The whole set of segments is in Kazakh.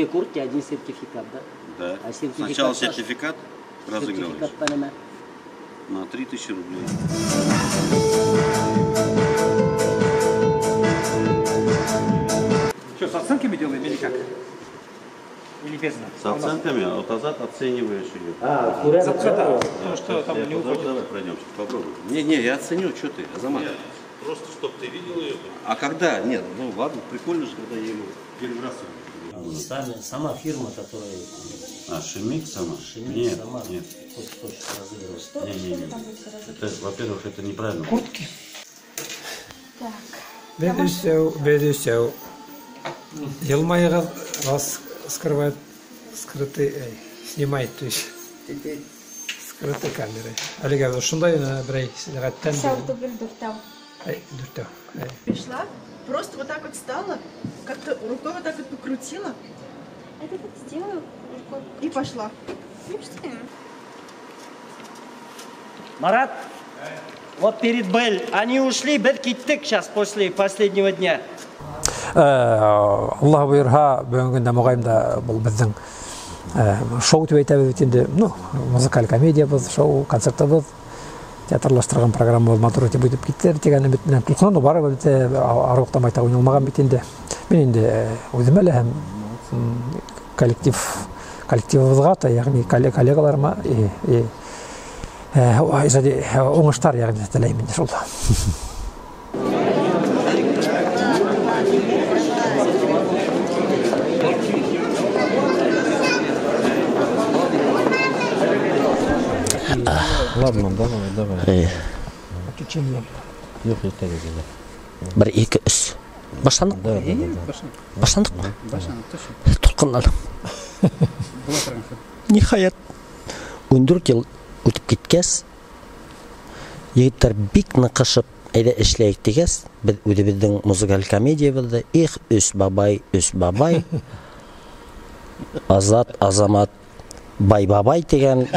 2 куртки, 1 сертификат, да? Да. А сертификат сначала сертификат разыгрываешь сертификат на 3000 рублей. Что, с оценками делаем или как? Или без нас? С оценками, а вот назад оцениваешь ее. Да, потому что там не уходит. Давай пройдемся, попробуй. Не, я оценю, что ты, Азамат. Нет, просто чтобы ты видел ее. А когда? Нет, ну ладно, прикольно же, когда я ее первый раз. Сама фирма, которая... Шемик сама? Шемик Нет, сама. нет. Хочешь разыгрывать. Что там будет разыгрывать? Это, во-первых, это неправильно. Куртки. Так. Бедюсеу. Елмайға скрывает, снимает, то есть скрытой камерой. Олег, шундай брей, раттан. Дүртеу. Пришла, просто вот так вот стала, как-то рукой вот так вот покрутила. Это так сделаю рукой. И пошла. Марат, вот перед Бель, они ушли, бір киттік сейчас после последнего дня. Аллах бұйырға бүгінгі мұғайымда бұл біздің шоу деп айтабыз бітінде, музыкаль комедия біз, шоу, концерті біз, театрлаштырған программа бол матур өте бұйтып кеттер, тегені бітінен тұлқынан бар бітті, аруқтан байта ойналмаған бітінде. Мен енді өзім әлі коллективімізға, яғни коллегаларыма оңыштар яғни тілеймін сол. Ладно, давай. Yok yeter güzel. 1, 2, 3. Başlandık. Да. Başlandık mı? Толқынладым. Нихаят. 14 yıl өтіп кеткес, егіттер бик нықышып әйді ішлейік дегес, біздің музыкаль комедия білді, үс бабай, Азат, Азамат, бай-бабай деген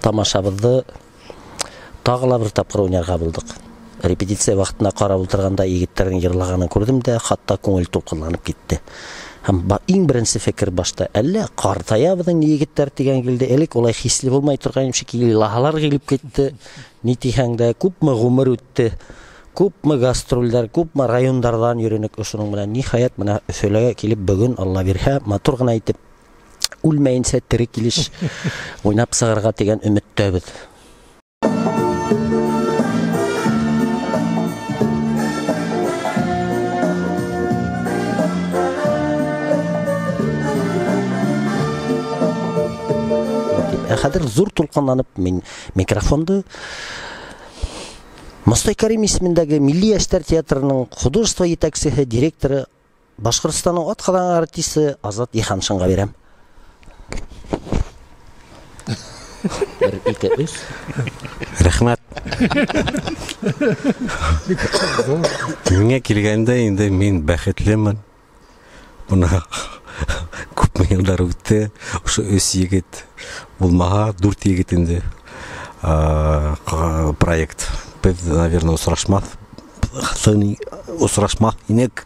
тамаша білді, тағыла бір тапқыр өнерға білдік. Репетиция вақытына қарап отырғанда егіттердің ерлағанын көрдім де, қатта көңіл толқынланып кетті. Ең бірінші фекір башта, әлі қартая бұдың егіттер деген келді, әлік олай хислі болмай тұрғайым шекелі лағалар келіп кетті, нетихәңді көпмі ғұмыр өтті, көпмі гастрольдер, көпмі райондардан үйренік ұшының мұна нихаят мұна өфеліге келіп бүгін Алла берха матурғын айтып, өлмейінсе тірі келіш ойнап сағырға деген үмітті өбіді. Хәдір зур толқынланып, мен микрофонды Мостай Карим исемендәге Милли Яшьтәр театрының художество етәкчесе, директоры, Башкортстанның атқадан артисты Азат Иханшинға берем. 1, 2, 3. Рәхмәт. Миңа килгәндә инде мин бәхетлемен. Буна күп елдар үтте, ошо өс егет булмага 4 егет инде проект. Без, наверное, усрашмак инек.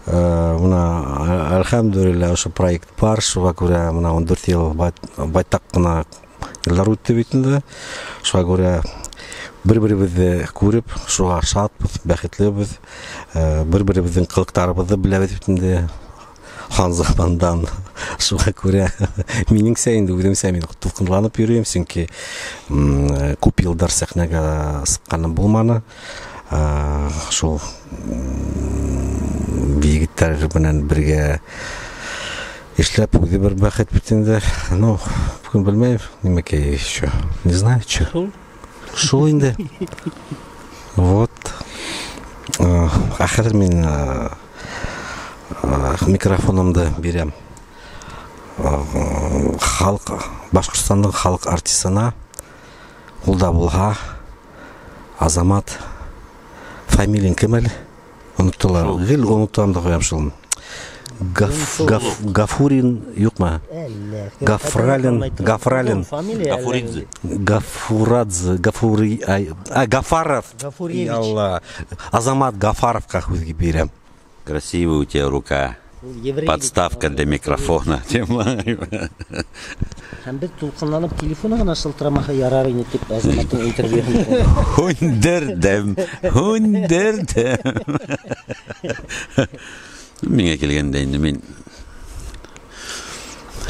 Мына альхамдулилля ошо проект бар, шуга күрә мына 14 ел байтак кына елдар үтте бит инде. Шуга күрә бер-беребезне күреп, шуга шатбыз, бәхетлебез. Бер-беребезнең кылыктарыбызны беләбез бит инде. Ханзахмандан шуга күрә минең сәйинде үземсә мин толкынланып йөрим, чөнки күп елдар сәхнәгә сыкканым булманы. Шул егетләр белән бергә эшләп үзе бер бәхет бит инде. Бүген белмәйм, нимәкә еще, не знаю, что. Шул инде. Вот. Ахыр мин микрофонымды берем Башкортстанның халық артистына, Улдабулға, Азамат, фамилияң кім әлі? Ұнықтылар, ғил ұнықтыларым да қоям шылым. Гафурин, юқ ма? Гафралин. Гафурадзе. Гафаров. Гафуревич. Азамат Гафаровқа көзге берем. Красивая у тебя рука. Подставка для микрофона. Һәм бит тулкынланып телефоны гына шылтырамаха ярар ине дип Азаматтың интервьюһын. Хүндердем. Миңа килгәндә инде мин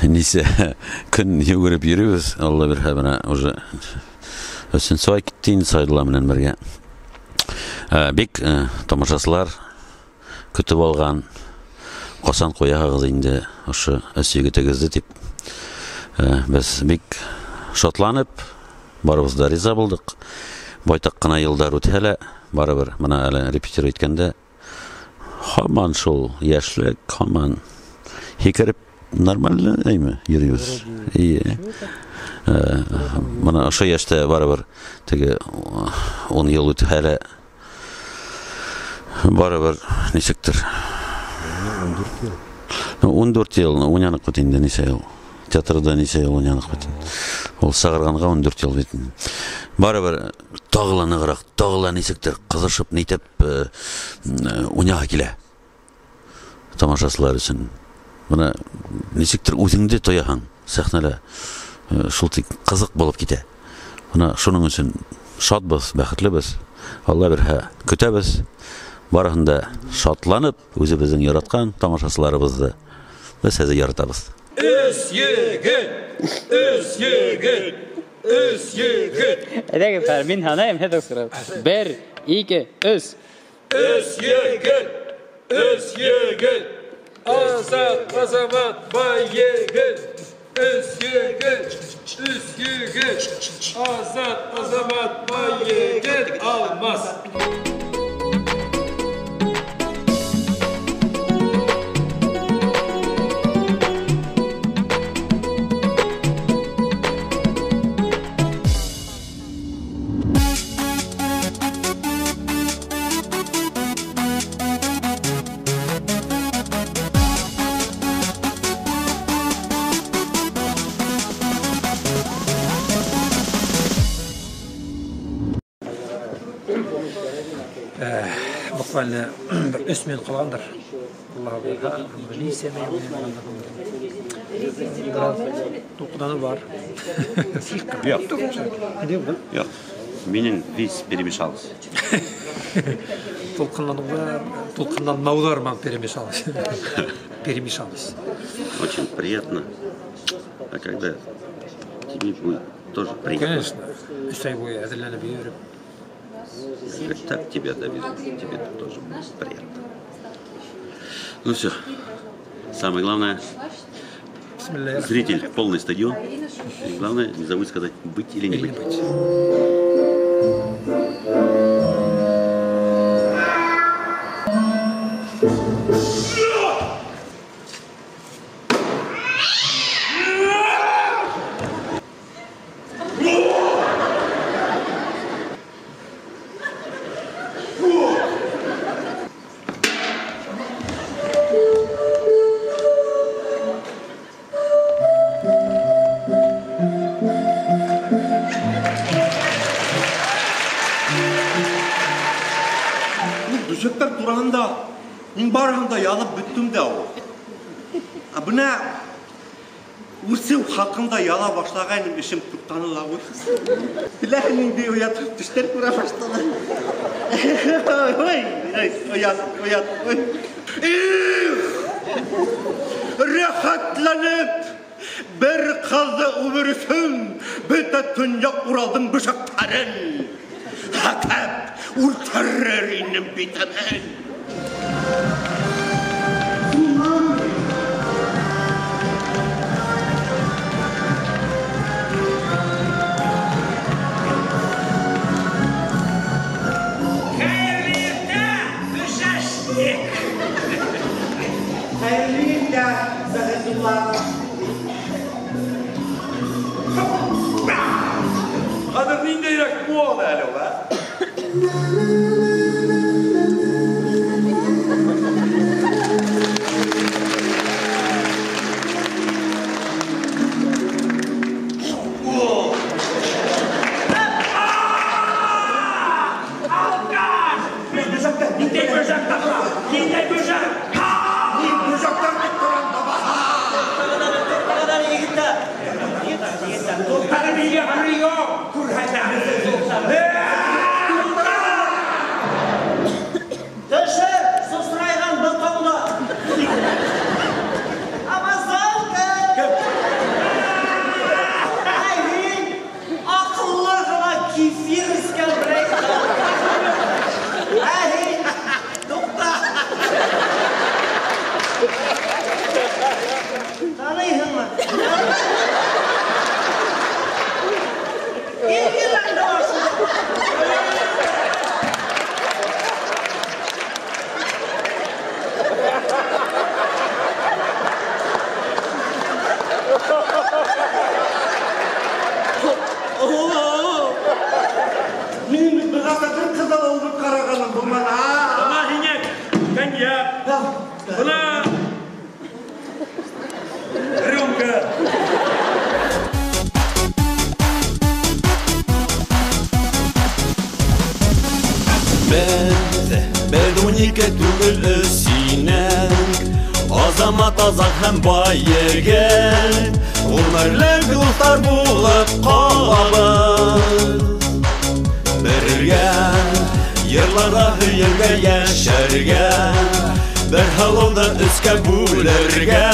Нисә көн йөгереп йөрибез, Алла бирһә менә уже өченче ай китте инде Сайдулла менән бергә. Бик тамашачылар көтеп алган касан куягыз инде ошо өсүгетегезде дип. Без бик шатланып, барыбыз да риза булдык. Байтак кына елдар үтәлә, барыбер менә әле репетир иткәндә һаман шул яшьлек, һаман хикереп нормально әйме йөрибез. Менә ошо яшьтә барыбер теге 10 ел үтәлә барыбер ничектер 14 ел уйнанып бит инде ничә ел. Театрда ничә ел уйнанып бит. Ул сагырганга 14 ел бит. Барыбер тагыланыграк, тагыла ничектер кызышып нитеп уйнага килә. Тамашачылар өчен. Менә ничектер үзеңдә тояһың сәхнәлә. Шул тик кызык булып китә. Менә шуның өчен шатбыз, бәхетлебез. Алла бирһә, көтәбез. Барыгында шатланып, үзебезнең яраткан тамашачыларыбызды без сезгә яратабыз. Өс егет. Әдәге Фәрмин ханаем һәдә сырап. 1 2 3. Өс егет. Азат, Азамат, бай егет. Өс егет. Азат, Азамат, бай егет. Алмас. Буквально bir 3 minut қалғандар. Аллаһу акбар. Нисә минут қалғандар. Толқынлану бар. Yok. Менің весь перемешалось. Толқынланулар маған перемешалось. Перемешалось. Очень приятно. А когда тебе будет тоже приятно. Конечно. 3 ай бойы әзірленіп йөріп. Так тебя довезут, тебе тоже будет приятно. Ну все. Самое главное, зритель, полный стадион. И главное, не забудь сказать, быть или не быть. Düşekler durağında, barağında yanıp büttüm de o. Buna Ursev hakkında yana başlağayım işim tuttanıla o. Bilahinin diye uyatıp düşler kura başladı. Oyat. Rahatlanıp bir kaldı ömürsün, bütün tünyak uraldım bıçakların. Hakep ultrarının bitemen. Kadın ninde yak bu oldu hele be. Bıçaktan Мен бір ғасыр бір қызыл олып қарағаным болмады. Ана хинек, коньяк. Бuna рюмка. Biz unika түгел синең Азамат азат һәм байыгын Ғүмерлек достар булып калабыз Бергә йырларга һөергә яшәргә Бер һавада өскә бүләргә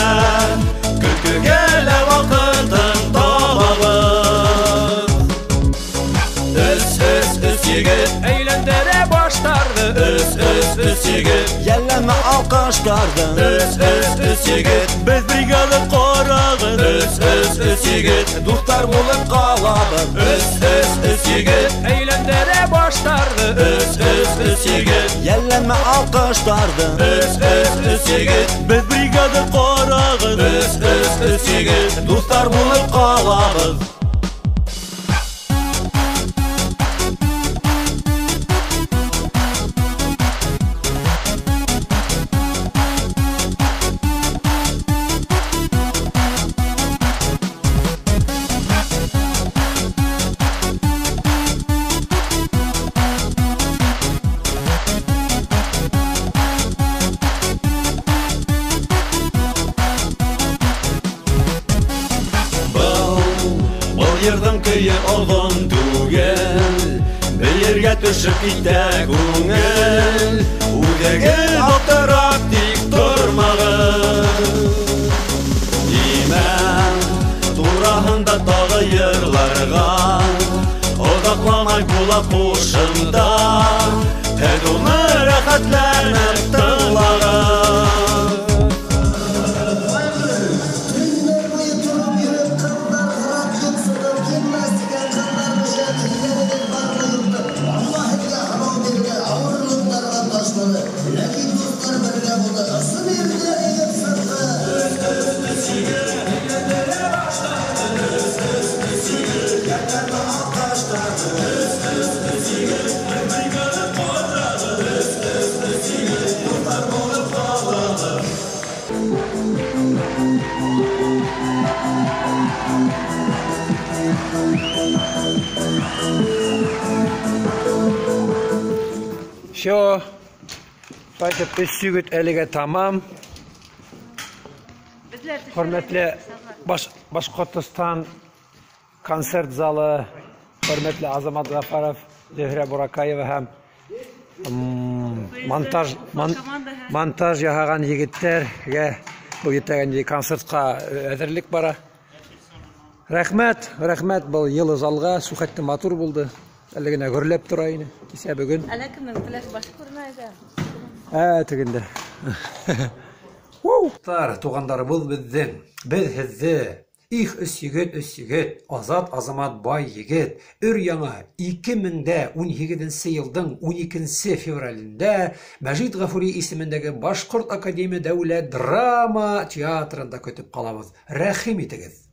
Көлкегә лә вакытын табабыз Өс егет әйләндерә баштарды Өс егет Йәлләмә алкыштарды Өс егет Без бригада карагыз Өс егет Дуслар булып калабыз Өс егет Әйләндерә баштарды Өс егет Йәлләмә алкыштарды Өс егет Без бригада карагыз Өс егет Дуслар булып калабыз Йырдың көйі оғын түгел Бейерге түшіп китә күңел Үдегі алтырап тик тұрмағыз Имән турахында тағы йырларға Одақламай була қушында Тәд оны рәхәтләніп тыңлағыз Все, Фатя, пессигет әліге тамам. Хөрмәтле Башкортстан концерт залы, хөрмәтле Азамат Зафаров, Зөһрә Буракаева һәм монтаж яһаган егетләргә бу итәгән концертка әзерлек бара. Рәхмәт, был йылы залга, сухәтте матур булды. Әле генә гөрләп тора ине. Кисә бүген. Әле кемнең флеш башы күрмәде. Тегендә. Тар тугандарыбыз бездән. Без һезде. Их өс егет, Азат Азамат бай егет. Өр-яңа 2017 елның 12 февралендә Мәҗит Гафури исемендәге Башкорт Академия дәүләт драма театрында көтеп калабыз. Рәхим итегез.